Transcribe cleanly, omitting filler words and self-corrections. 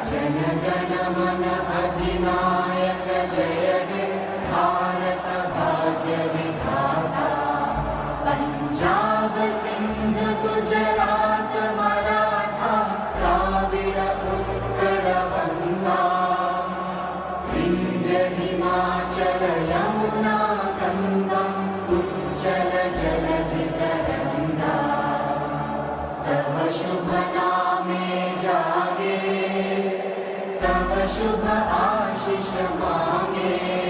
जनगण मन अधिनायक जय हे भारत भाग्य विधाता। पंजाब सिंध गुजरात मराठा द्राविड़ उत्कल गंगा। विंध्य हिमाचल यमुना गंगा उज्जल जलधि तरंगा। तव शुभ नामे जागे, तव शुभ आशीष मांगे।